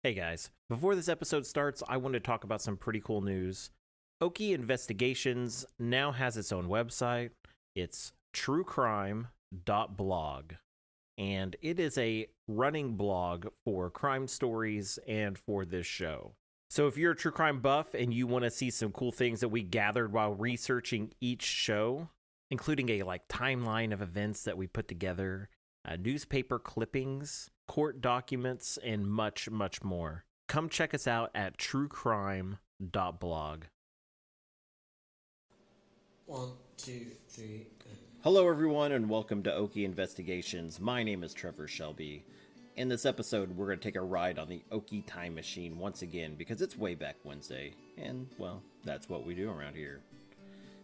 Hey guys, before this episode starts, I want to talk about some pretty cool news. Okie Investigations now has its own website. It's truecrime.blog, and it is a running blog for crime stories and for this show. So if you're a true crime buff and you want to see some cool things that we gathered while researching each show, including a timeline of events that we put together, newspaper clippings, court documents, and much, much more, come check us out at truecrime.blog. 1, 2, 3, go. Hello, everyone, and welcome to Okie Investigations. My name is Trevor Shelby. In this episode, we're going to take a ride on the Okie Time Machine once again because it's Way Back Wednesday, and, well, that's what we do around here.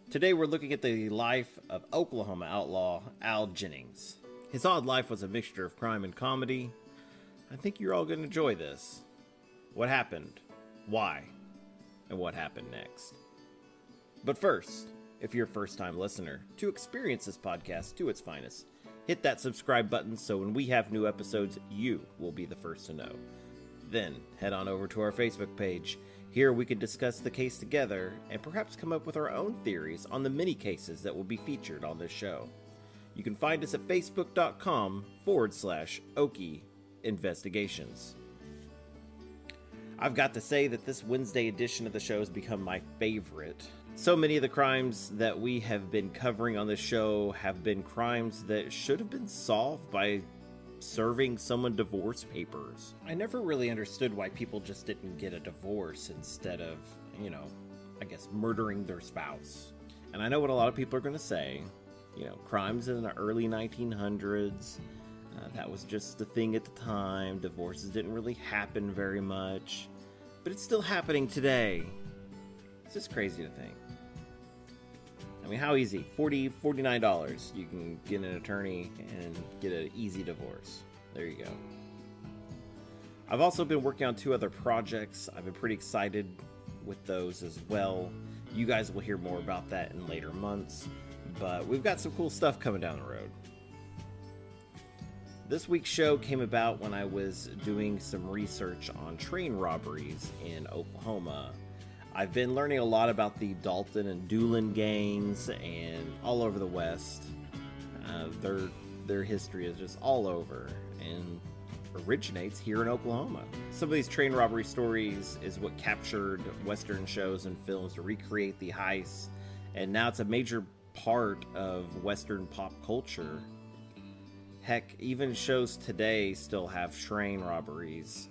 Today, we're looking at the life of Oklahoma Outlaw Al Jennings. His odd life was a mixture of crime and comedy. I think you're all going to enjoy this. What happened? Why? And what happened next? But first, if you're a first-time listener, to experience this podcast to its finest, hit that subscribe button so when we have new episodes, you will be the first to know. Then, head on over to our Facebook page. Here we can discuss the case together and perhaps come up with our own theories on the many cases that will be featured on this show. You can find us at facebook.com/Okie Investigations. I've got to say that this Wednesday edition of the show has become my favorite. So many of the crimes that we have been covering on the show have been crimes that should have been solved by serving someone divorce papers. I never really understood why people just didn't get a divorce instead of, murdering their spouse. And I know what a lot of people are going to say. Crimes in the early 1900s, that was just the thing at the time. Divorces didn't really happen very much. But it's still happening today. It's just crazy to think. I mean, how easy? $49. You can get an attorney and get an easy divorce. There you go. I've also been working on 2 other projects. I've been pretty excited with those as well. You guys will hear more about that in later months. But we've got some cool stuff coming down the road. This week's show came about when I was doing some research on train robberies in Oklahoma. I've been learning a lot about the Dalton and Doolin gangs and all over the West. Their history is just all over and originates here in Oklahoma. Some of these train robbery stories is what captured Western shows and films to recreate the heists, and now it's a major part of Western pop culture. Heck, even shows today still have train robberies.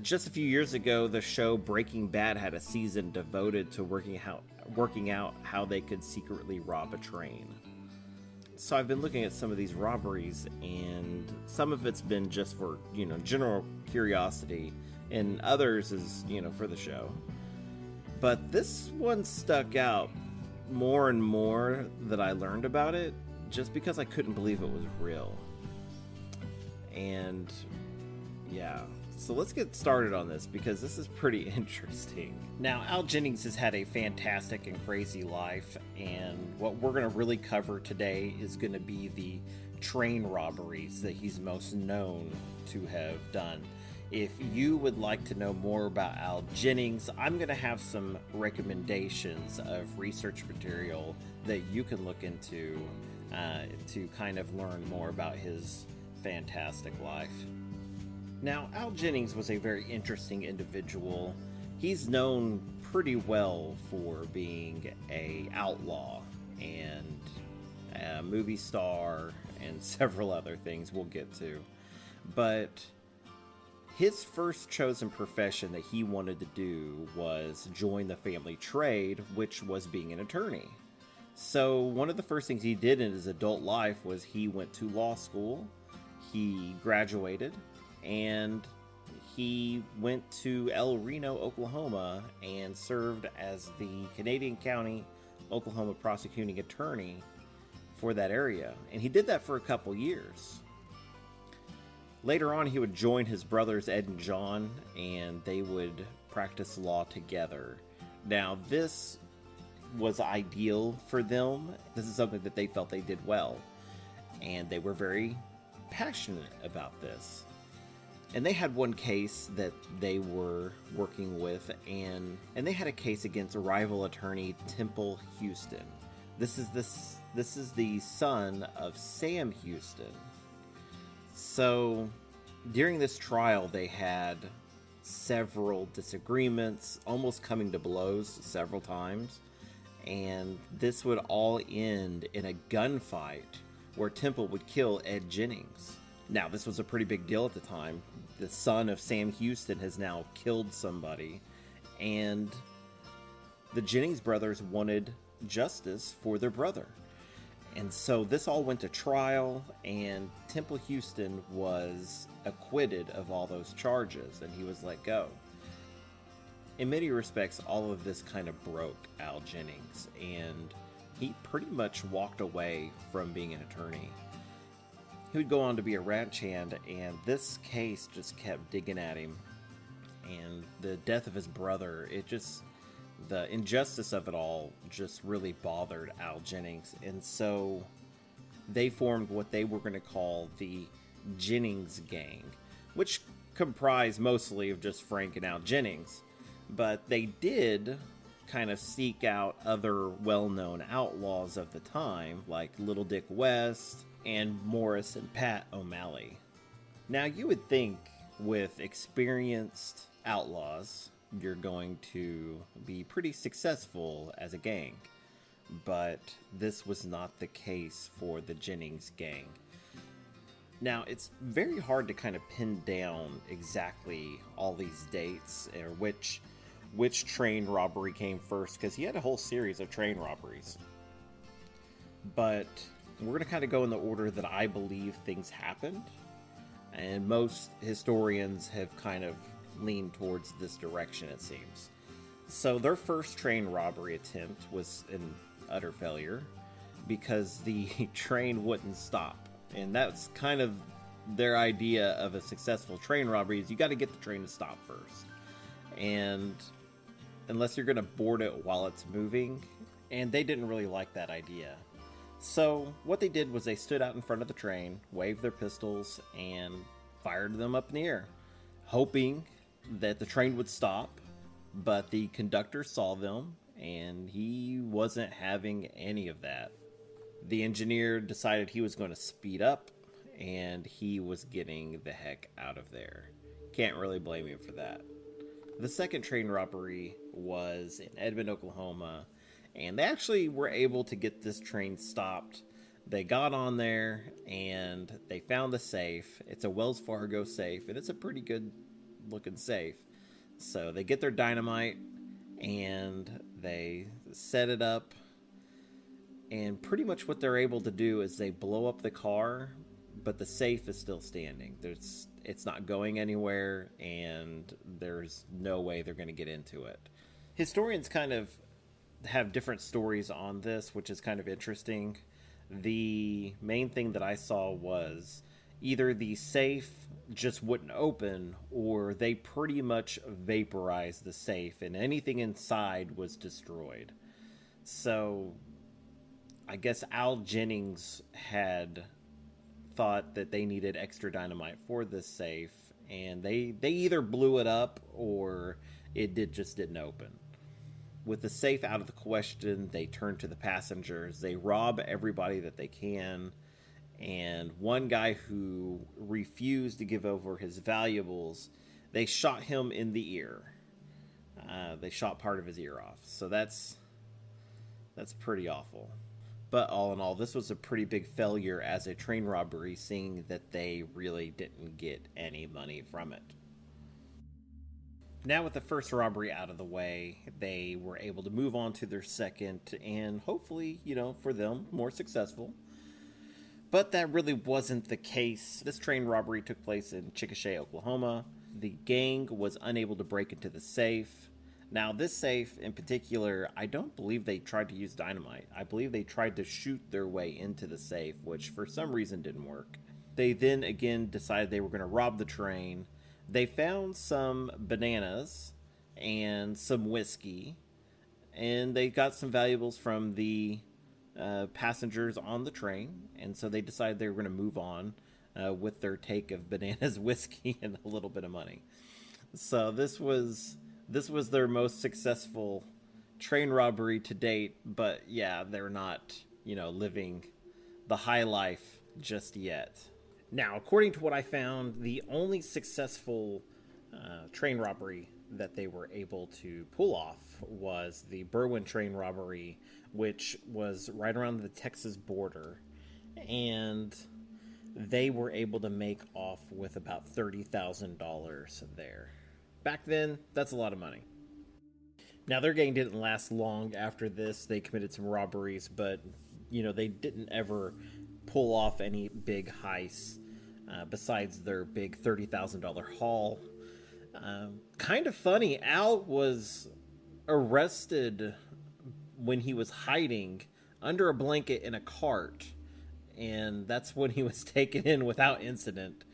Just a few years ago, the show Breaking Bad had a season devoted to working out how they could secretly rob a train. So I've been looking at some of these robberies, and some of it's been just for, general curiosity, and others is, for the show. But this one stuck out more and more that I learned about it, just because I couldn't believe it was real. And yeah, so let's get started on this because this is pretty interesting. Now, Al Jennings has had a fantastic and crazy life, and what we're going to really cover today is going to be the train robberies that he's most known to have done. If you would like to know more about Al Jennings, I'm going to have some recommendations of research material that you can look into to kind of learn more about his fantastic life. Now, Al Jennings was a very interesting individual. He's known pretty well for being an outlaw and a movie star and several other things we'll get to. But his first chosen profession that he wanted to do was join the family trade, which was being an attorney. So one of the first things he did in his adult life was he went to law school. He graduated, and he went to El Reno, Oklahoma, and served as the Canadian County, Oklahoma prosecuting attorney for that area. And he did that for a couple years. Later on, he would join his brothers Ed and John, and they would practice law together. Now, this was ideal for them. This is something that they felt they did well, and they were very passionate about this. And they had one case that they were working with, and they had a case against rival attorney Temple Houston. This is the son of Sam Houston. So during this trial, they had several disagreements, almost coming to blows several times, and this would all end in a gunfight where Temple would kill Ed Jennings. Now, this was a pretty big deal at the time. The son of Sam Houston has now killed somebody, and the Jennings brothers wanted justice for their brother. And so this all went to trial, and Temple Houston was acquitted of all those charges, and he was let go. In many respects, all of this kind of broke Al Jennings, and he pretty much walked away from being an attorney. He would go on to be a ranch hand, and this case just kept digging at him. And the death of his brother, the injustice of it all just really bothered Al Jennings. And so they formed what they were going to call the Jennings Gang, which comprised mostly of just Frank and Al Jennings. But they did kind of seek out other well-known outlaws of the time, like Little Dick West and Morris and Pat O'Malley. Now, you would think with experienced outlaws, you're going to be pretty successful as a gang. But this was not the case for the Jennings Gang. Now, it's very hard to kind of pin down exactly all these dates, or which train robbery came first, because he had a whole series of train robberies. But we're going to kind of go in the order that I believe things happened, and most historians have kind of leaned towards this direction, it seems. So their first train robbery attempt was an utter failure because the train wouldn't stop, and that's kind of their idea of a successful train robbery, is you got to get the train to stop first. And unless you're going to board it while it's moving, and they didn't really like that idea. So what they did was they stood out in front of the train, waved their pistols, and fired them up in the air, hoping that the train would stop. But the conductor saw them, and he wasn't having any of that. The engineer decided he was going to speed up, and he was getting the heck out of there. Can't really blame him for that. The second train robbery was in Edmond, Oklahoma, and they actually were able to get this train stopped. They got on there, and they found the safe. It's a Wells Fargo safe, and it's a pretty good looking safe. So they get their dynamite, and they set it up, and pretty much what they're able to do is they blow up the car, but the safe is still standing. It's not going anywhere, and there's no way they're going to get into it. Historians kind of have different stories on this, which is kind of interesting. The main thing that I saw was either the safe just wouldn't open, or they pretty much vaporized the safe, and anything inside was destroyed. So I guess Al Jennings had thought that they needed extra dynamite for this safe, and they either blew it up or it just didn't open. With the safe out of the question, they turn to the passengers. They rob everybody that they can, and one guy who refused to give over his valuables, they shot him in the ear. They shot part of his ear off. So that's pretty awful. But all in all, this was a pretty big failure as a train robbery, seeing that they really didn't get any money from it. Now with the first robbery out of the way, they were able to move on to their second, and hopefully, for them, more successful. But that really wasn't the case. This train robbery took place in Chickasha, Oklahoma. The gang was unable to break into the safe. Now, this safe in particular, I don't believe they tried to use dynamite. I believe they tried to shoot their way into the safe, which for some reason didn't work. They then again decided they were going to rob the train. They found some bananas and some whiskey, and they got some valuables from the passengers on the train, and so they decided they were going to move on. with their take of bananas, whiskey, and a little bit of money. So this was their most successful train robbery to date, but yeah, they're not, living the high life just yet. Now, according to what I found, the only successful train robbery that they were able to pull off was the Berwyn train robbery, which was right around the Texas border, and they were able to make off with about $30,000 there. Back then, that's a lot of money. Now, their gang didn't last long after this. They committed some robberies, but, they didn't ever pull off any big heists besides their big $30,000 haul. Kind of funny, Al was arrested when he was hiding under a blanket in a cart, and that's when he was taken in without incident.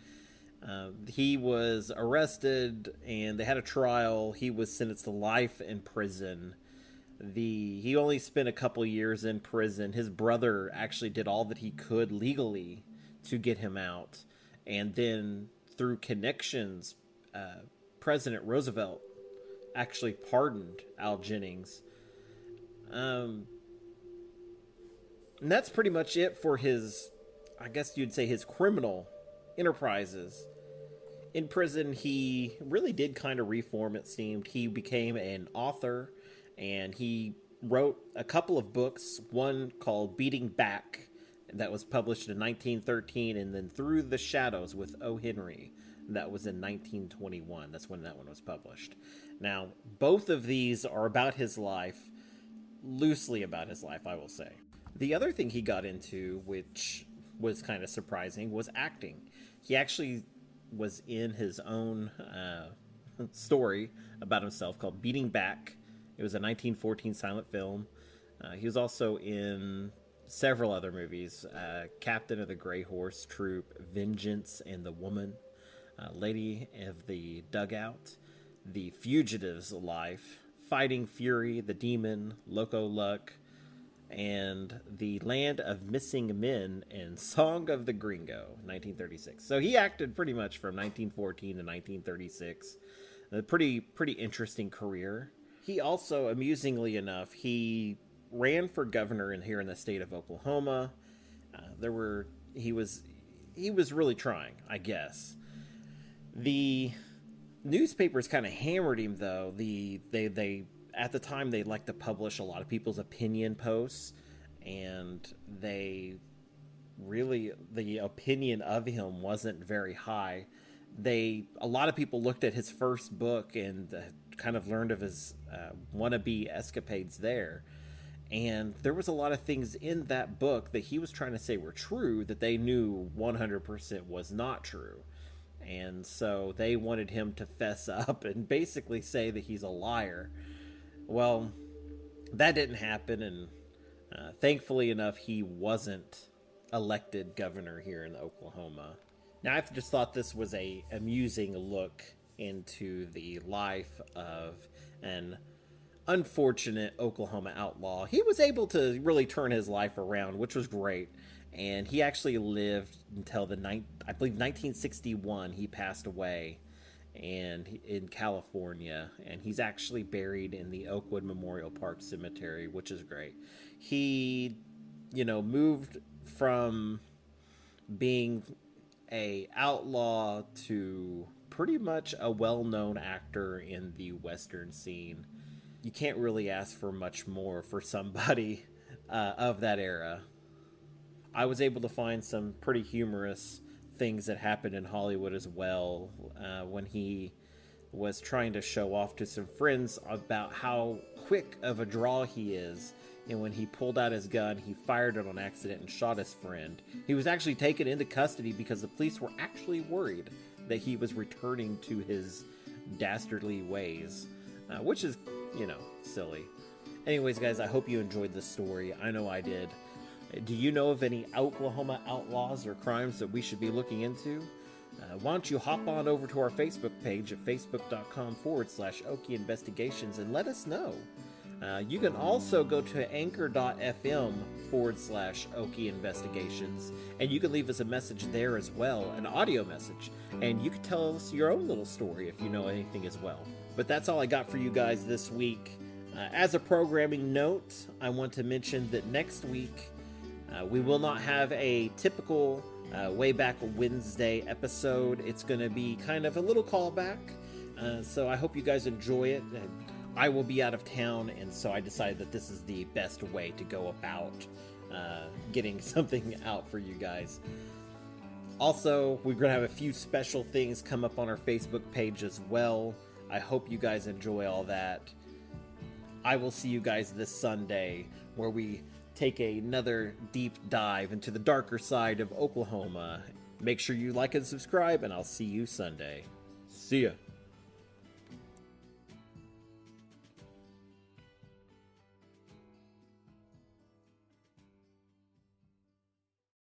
He was arrested, and they had a trial. He was sentenced to life in prison. He only spent a couple years in prison. His brother actually did all that he could legally to get him out, and then through connections, President Roosevelt actually pardoned Al Jennings. And that's pretty much it for his, I guess you'd say, his criminal enterprises. In prison, he really did kind of reform, it seemed. He became an author, and he wrote a couple of books, one called Beating Back, that was published in 1913, and then Through the Shadows with O. Henry, that was in 1921. That's when that one was published. Now, both of these are about his life, loosely about his life, I will say. The other thing he got into, which was kind of surprising, was acting. He actually was in his own story about himself called Beating Back. It was a 1914 silent film. He was also in several other movies. Captain of the Grey Horse Troop, Vengeance and the Woman, Lady of the Dugout, The Fugitive's Life, Fighting Fury, The Demon, Loco Luck, and The Land of Missing Men and Song of the Gringo, 1936. So he acted pretty much from 1914 to 1936. A pretty interesting career. He also, amusingly enough, he ran for governor here in the state of Oklahoma. He was really trying, I guess. The newspapers kind of hammered him, though. They at the time, they liked to publish a lot of people's opinion posts, and the opinion of him wasn't very high. A lot of people looked at his first book and kind of learned of his wannabe escapades there. And there was a lot of things in that book that he was trying to say were true that they knew 100% was not true. And so they wanted him to fess up and basically say that he's a liar. Well, that didn't happen, and thankfully enough, he wasn't elected governor here in Oklahoma. Now, I just thought this was a amusing look into the life of an unfortunate Oklahoma outlaw. He was able to really turn his life around, which was great, and he actually lived until I believe 1961. He passed away in California, and he's actually buried in the Oakwood Memorial Park Cemetery, which is great. He, moved from being a outlaw to pretty much a well-known actor in the Western scene. You can't really ask for much more for somebody of that era. I was able to find some pretty humorous things that happened in Hollywood as well, when he was trying to show off to some friends about how quick of a draw he is, and when he pulled out his gun, he fired it on accident and shot his friend. He was actually taken into custody because the police were actually worried that he was returning to his dastardly ways, which is, silly. Anyways, guys, I hope you enjoyed this story. I know I did. Do you know of any Oklahoma outlaws or crimes that we should be looking into? Why don't you hop on over to our Facebook page at facebook.com/Okie Investigations and let us know. You can also go to anchor.fm/Okie Investigations, and you can leave us a message there as well, an audio message, and you can tell us your own little story if you know anything as well. But that's all I got for you guys this week. As a programming note, I want to mention that next week we will not have a typical Way Back Wednesday episode. It's going to be kind of a little callback, so I hope you guys enjoy it. I will be out of town, and so I decided that this is the best way to go about getting something out for you guys. Also, we're going to have a few special things come up on our Facebook page as well. I hope you guys enjoy all that. I will see you guys this Sunday, where we take another deep dive into the darker side of Oklahoma. Make sure you like and subscribe, and I'll see you Sunday. See ya.